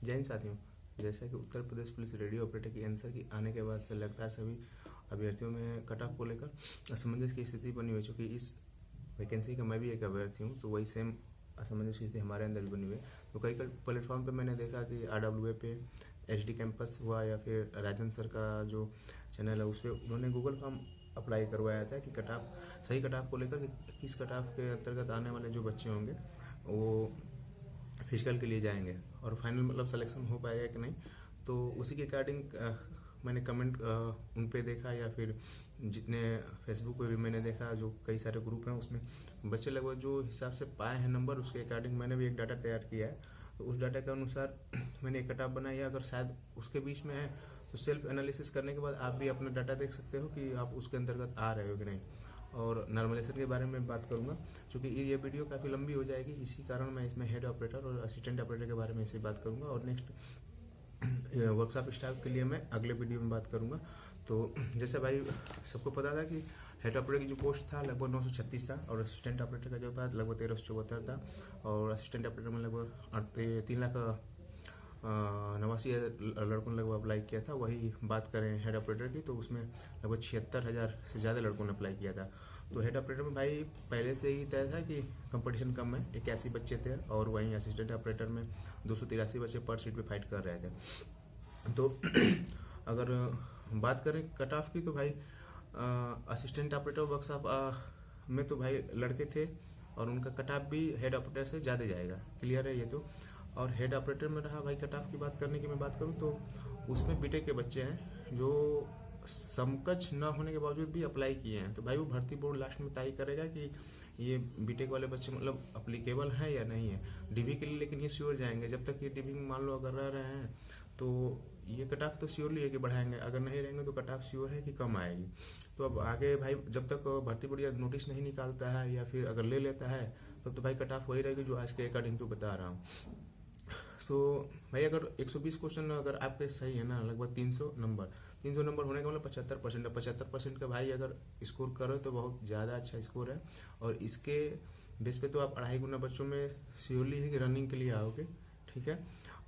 जय हिंद साथियों। जैसा कि Uttar Pradesh police radio operator की आंसर की आने के बाद से लगातार सभी अभ्यर्थियों में कट ऑफ को लेकर असमंजस की स्थिति बनी हुई है। चूँकि इस वैकेंसी का मैं भी एक अभ्यर्थी हूँ, तो वही सेम असमंजस की स्थिति हमारे अंदर भी बनी हुई है। तो कई प्लेटफॉर्म पे मैंने देखा कि RWA पे HD कैंपस हुआ या फिर राजन सर का जो चैनल है उस पर उन्होंने गूगल फॉर्म अप्लाई करवाया था कि कट ऑफ सही कट ऑफ को लेकर किस कट ऑफ के अंतर्गत आने वाले जो बच्चे होंगे वो फिजिकल के लिए जाएंगे और फाइनल मतलब सिलेक्शन हो पाएगा कि नहीं। तो उसी के अकॉर्डिंग मैंने कमेंट उन पे देखा या फिर जितने फेसबुक पे भी मैंने देखा, जो कई सारे ग्रुप हैं उसमें बच्चे लगभग जो हिसाब से पाए हैं नंबर, उसके अकॉर्डिंग मैंने भी एक डाटा तैयार किया है। तो उस डाटा के अनुसार मैंने एक कट ऑफ बनाई है। अगर शायद उसके बीच में है तो सेल्फ एनालिसिस करने के बाद आप भी अपना डाटा देख सकते हो कि आप उसके अंतर्गत आ रहे हो कि नहीं। और नॉर्मलाइजेशन के बारे में बात करूंगा, क्योंकि ये वीडियो काफ़ी लंबी हो जाएगी, इसी कारण मैं इसमें हेड ऑपरेटर और असिस्टेंट ऑपरेटर के बारे में इसे बात करूंगा और नेक्स्ट वर्कशॉप स्टाफ के लिए मैं अगले वीडियो में बात करूंगा। तो जैसे भाई सबको पता था कि हेड ऑपरेटर की जो पोस्ट था लगभग 936 था और असिस्टेंट ऑपरेटर का जो था लगभग 1374 था और असिस्टेंट ऑपरेटर में लगभग 3,89,000 लड़कों ने लगभग अप्लाई किया था। वही बात करें हेड ऑपरेटर की तो उसमें लगभग 76,000 से ज़्यादा लड़कों ने अप्लाई किया था। तो हेड ऑपरेटर में भाई पहले से ही तय था कि कंपटीशन कम है, 81 बच्चे थे और वहीं असिस्टेंट ऑपरेटर में 283 बच्चे पर सीट पे फाइट कर रहे थे। तो अगर बात करें कट ऑफ की तो भाई असिस्टेंट ऑपरेटर वर्कशॉप में तो भाई लड़के थे और उनका कट ऑफ भी हेड ऑपरेटर से ज़्यादा जाएगा, क्लियर है ये तो। और हेड ऑपरेटर में रहा भाई कट ऑफ की बात करने की मैं बात करूँ तो उसमें बीटेक के बच्चे हैं जो समकक्ष न होने के बावजूद भी अप्लाई किए हैं। तो भाई वो भर्ती बोर्ड लास्ट में तय करेगा कि ये बीटेक वाले बच्चे मतलब अप्लीकेबल हैं या नहीं है डीबी के लिए। लेकिन ये श्योर जाएंगे, जब तक ये डीबी में मान लो अगर रह रहे हैं तो ये कट ऑफ तो श्योरली है कि बढ़ाएंगे, अगर नहीं रहेंगे तो कट ऑफ श्योर है कि कम आएगी। तो अब आगे भाई जब तक भर्ती बोर्ड या नोटिस नहीं निकालता है या फिर अगर ले लेता है तब तो भाई कट ऑफ वही रहेगी जो आज के अकॉर्डिंग तो बता रहा हूँ। तो भाई अगर 120 क्वेश्चन अगर आपके सही है ना, लगभग 300 नंबर होने का मतलब 75% है। 75% का भाई अगर स्कोर करो तो बहुत ज़्यादा अच्छा स्कोर है और इसके बेस पे तो आप 2.5 गुना बच्चों में श्योरली है कि रनिंग के लिए आओगे, ठीक है।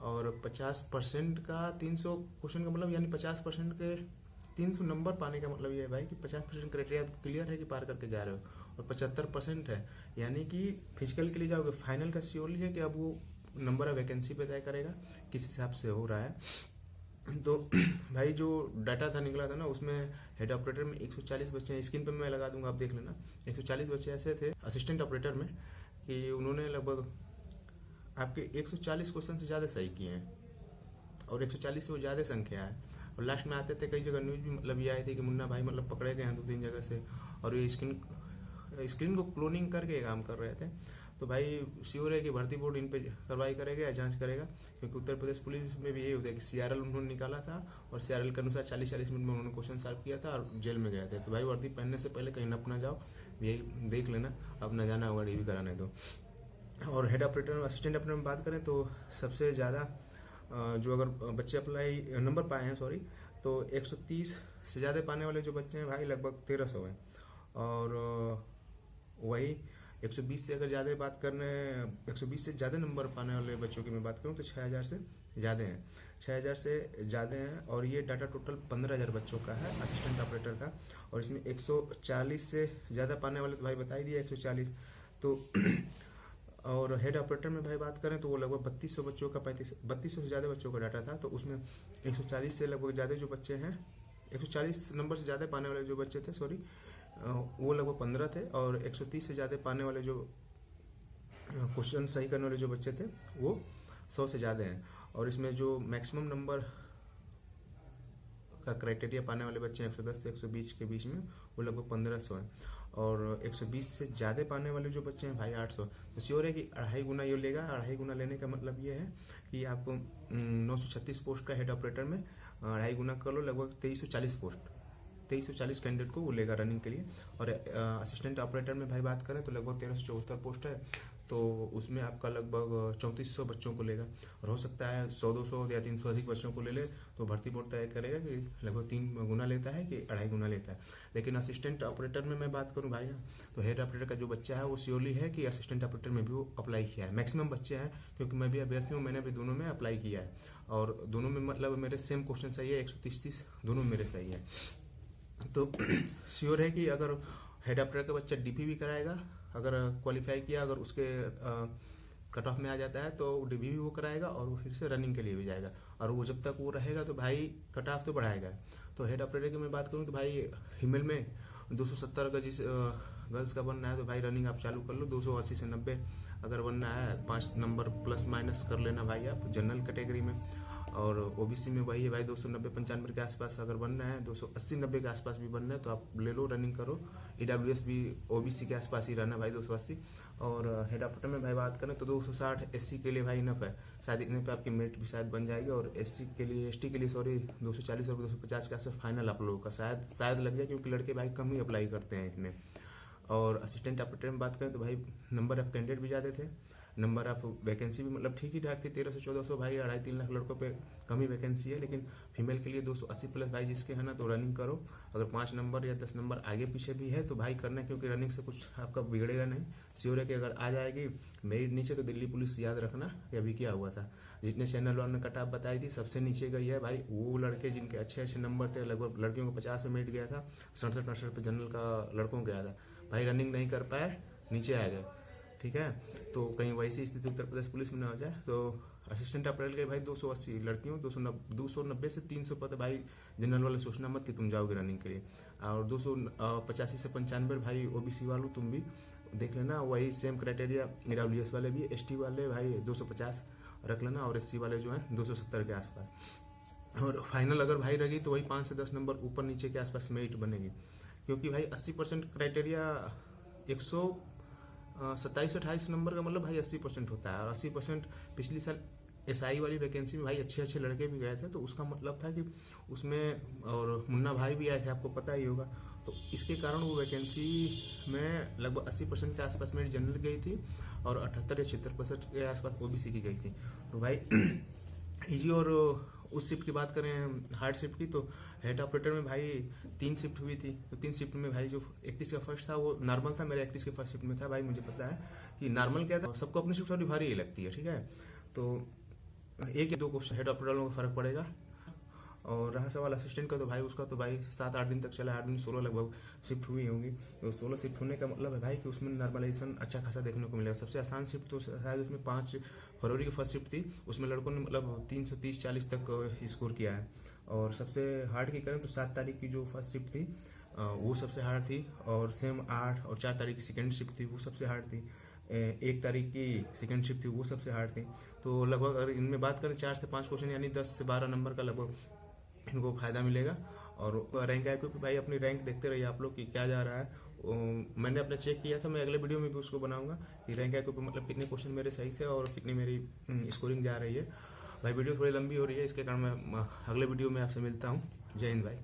और 50% का 300 क्वेश्चन का मतलब यानी 50% के 300 नंबर पाने का मतलब ये है भाई कि 50% क्राइटेरिया क्लियर है कि पार करके जा रहे हो और 75% है यानी कि फिजिकल के लिए जाओगे। फाइनल का श्योरली है कि अब वो नंबर ऑफ वैकेंसी पे तय करेगा किस हिसाब से हो रहा है। तो भाई जो डाटा था निकला था ना उसमें हेड ऑपरेटर में 140 बच्चे हैं, स्क्रीन पे मैं लगा दूंगा आप देख लेना। 140 बच्चे ऐसे थे असिस्टेंट ऑपरेटर में कि उन्होंने लगभग आपके 140 क्वेश्चन से ज़्यादा सही किए हैं और 140 से वो ज़्यादा संख्या है। और लास्ट में आते थे कई जगह न्यूज भी मतलब ये आई थी कि मुन्ना भाई मतलब पकड़े गए हैं 2-3 जगह से और ये स्क्रीन को क्लोनिंग करके काम कर रहे थे। तो भाई श्योर है कि भर्ती बोर्ड इन पे कार्रवाई करेगा या जांच करेगा, क्योंकि उत्तर प्रदेश पुलिस में भी यही होता है कि CRL उन्होंने निकाला था और CRL के अनुसार 40-40 मिनट में उन्होंने क्वेश्चन सॉल्व किया था और जेल में गए थे। तो भाई वर्दी पहनने से पहले कहीं नप ना जाओ, यही देख लेना, अब न जाना होगा डीवी कराने। तो और हेड ऑपरेटर और असिस्टेंट ऑपरेटर में बात करें तो सबसे ज़्यादा जो अगर बच्चे अप्लाई नंबर पाए हैं तो 130 से ज़्यादा पाने वाले जो बच्चे हैं भाई लगभग 1300 हैं। और वही 120 से अगर ज़्यादा बात करने 120 से ज़्यादा नंबर पाने वाले बच्चों की मैं बात करूँ तो 6000 से ज़्यादा हैं, 6000 से ज़्यादा हैं। और ये डाटा टोटल 15,000 बच्चों का है असिस्टेंट ऑपरेटर का। और इसमें 140 से ज़्यादा पाने वाले तो भाई बता ही दिया 140। तो और हेड ऑपरेटर में भाई बात करें तो वो लगभग 3200 बच्चों का 3200 से ज़्यादा बच्चों का डाटा था। तो उसमें 140 से लगभग ज़्यादा जो बच्चे हैं 140 नंबर से ज़्यादा पाने वाले जो बच्चे थे वो लगभग 15 थे और 130 से ज़्यादा पाने वाले जो क्वेश्चन सही करने वाले जो बच्चे थे वो 100 से ज़्यादा हैं। और इसमें जो मैक्सिमम नंबर का क्राइटेरिया पाने वाले बच्चे हैं 110 से 120 के बीच में वो लगभग 1500 हैं। और 120 से ज़्यादा पाने वाले जो बच्चे हैं भाई 800। तो श्योर है कि 2.5 गुना ये लेगा। 2.5 गुना लेने का मतलब ये है कि आपको 936 पोस्ट का हेड ऑपरेटर में 2.5 गुना कर लो, लगभग 2340 कैंडिडेट को वो लेगा रनिंग के लिए। और असिस्टेंट ऑपरेटर में भाई बात करें तो लगभग 1374 पोस्ट है। तो उसमें आपका लगभग 3400 बच्चों को लेगा, और हो सकता है 100-200 या 300 अधिक बच्चों को ले ले, तो भर्ती बोर्ड तय करेगा कि लगभग 3 गुना लेता है कि 2.5 गुना लेता है। लेकिन असिस्टेंट ऑपरेटर में मैं बात करूं भाई ना, तो हेड ऑपरेटर का जो बच्चा है वो श्योरली है कि असिस्टेंट ऑपरेटर में भी वो अप्लाई किया है। मैक्सिमम बच्चे हैं, क्योंकि मैं भी अभ्यर्थी हूँ, मैंने भी दोनों में अप्लाई किया है, और दोनों में मतलब मेरे सेम क्वेश्चन सही है, 130 दोनों मेरे सही है। तो श्योर है कि अगर हेड ऑपरेटर का बच्चा डीपी भी कराएगा, अगर क्वालिफाई किया, अगर उसके कट ऑफ में आ जाता है तो डीपी भी वो कराएगा, और वो फिर से रनिंग के लिए भी जाएगा, और वो जब तक वो रहेगा तो भाई कट ऑफ तो बढ़ाएगा। तो हेड ऑपरेटर की मैं बात करूँ तो भाई फीमेल में 270 का जिस गर्ल्स का बनना है, तो भाई रनिंग आप चालू कर लो। 280 से 90 अगर बनना है, 5 नंबर प्लस माइनस कर लेना भाई आप जनरल कैटेगरी में। और ओबीसी में वही है भाई, 290-95 के आसपास अगर बनना है, 280-90 के आसपास भी बनना है तो आप ले लो, रनिंग करो। ईडब्ल्यूएस भी ओबीसी के आसपास ही रहना भाई, 280। और हेड ऑपरेटर में भाई बात करें तो 260 एससी के लिए भाई इनफ है, शायद इतने पे आपकी मेरिट भी शायद बन जाएगी। और एससी के लिए, एसटी के लिए सॉरी 240 और 250 के आसपास फाइनल आप लोगों का शायद लग जाए, क्योंकि लड़के भाई कम ही अप्लाई करते हैं इतने। और असिस्टेंट ऑपरेटर में बात करें तो भाई नंबर ऑफ कैंडिडेट भी ज़्यादा थे, नंबर ऑफ वैकेंसी भी मतलब ठीक ही ठाक थी, 1300-1400 भाई, 2.5-3 लाख लड़कों पे कम ही वैकेंसी है। लेकिन फीमेल के लिए 280 प्लस भाई जिसके है ना, तो रनिंग करो। अगर 5 नंबर या 10 नंबर आगे पीछे भी है तो भाई करना, क्योंकि रनिंग से कुछ आपका बिगड़ेगा नहीं। श्योर है कि अगर आ जाएगी मेरिट नीचे तो दिल्ली पुलिस याद रखना कि अभी क्या हुआ था, जितने चैनल वालों ने कट ऑफ बताई थी सबसे नीचे गई है भाई। वो लड़के जिनके अच्छे नंबर थे, लगभग लड़कियों को 50 में मेरिट गया था, 67-68 पे जनरल का लड़कों को गया था भाई, रनिंग नहीं कर पाए, नीचे आ गए। ठीक है, तो कहीं वैसी स्थिति उत्तर प्रदेश पुलिस में ना हो जाए। तो असिस्टेंट ऑपरेटर के भाई 280 लड़कियों, 290 से 300 पद भाई जनरल वाले सोचना मत कि तुम जाओगे रनिंग के लिए। और 285 से 95 भाई ओबीसी वालों तुम भी देख लेना, वही सेम क्राइटेरिया ईडब्ल्यूएस वाले भी, एसटी वाले भाई 250 रख लेना, और एससी वाले जो है 270 के आसपास। और फाइनल अगर भाई रही तो वही 5 से 10 नंबर ऊपर नीचे के आसपास मेरिट बनेगी, क्योंकि भाई 80% क्राइटेरिया 127-28 नंबर का मतलब भाई 80% होता है। और 80% पिछली साल एसआई वाली वैकेंसी में भाई अच्छे लड़के भी गए थे, तो उसका मतलब था कि उसमें, और मुन्ना भाई भी आए थे, आपको पता ही होगा। तो इसके कारण वो वैकेंसी में लगभग 80% के आसपास मेरी जनरल गई थी, और 78 या 76% के आसपास ओबीसी की गई थी। तो भाई इजी। और उस शिफ्ट की बात करें हार्ड शिफ्ट की, तो हेड ऑपरेटर में भाई 3 शिफ्ट हुई थी। तो 3 शिफ्ट में भाई जो 31 का फर्स्ट था वो नॉर्मल था, मेरे 31 के फर्स्ट शिफ्ट में था भाई। मुझे पता है कि नॉर्मल क्या था, सबको अपनी शिफ्ट थोड़ी भारी ही लगती है, ठीक है। तो 1 या 2 क्वेश्चन हेड ऑपरेटर का फर्क पड़ेगा। और रहा सवाल असिस्टेंट का, तो भाई उसका तो भाई 7-8 दिन तक चला, 8 दिन 16 लगभग शिफ्ट हुई होंगी। तो 16 शिफ्ट होने का मतलब है भाई कि उसमें नॉर्मलाइजेशन अच्छा खासा देखने को मिलेगा। सबसे आसान शिफ्ट तो शायद उसमें 5 फरवरी की फर्स्ट शिफ्ट थी, उसमें लड़कों ने मतलब 330-40 तक स्कोर किया है। और सबसे हार्ड की करें तो 7 तारीख की जो फर्स्ट शिफ्ट थी वो सबसे हार्ड थी, और सेम 8 और 4 तारीख की सेकेंड शिफ्ट थी वो सबसे हार्ड थी, 1 तारीख की सेकेंड शिफ्ट थी वो सबसे हार्ड थी। तो लगभग अगर इनमें बात करें 4 से 5 क्वेश्चन यानी 10 से 12 नंबर का लगभग इनको फायदा मिलेगा। और रैंक आए, क्योंकि भाई अपनी रैंक देखते रहिए आप लोग कि क्या जा रहा है। मैंने अपने चेक किया था, मैं अगले वीडियो में भी उसको बनाऊंगा कि रैंक आए को मतलब कितने क्वेश्चन मेरे सही थे और कितनी मेरी स्कोरिंग जा रही है। भाई वीडियो थोड़ी लंबी हो रही है, इसके कारण मैं अगले वीडियो में आपसे मिलता हूँ। जय हिंद भाई।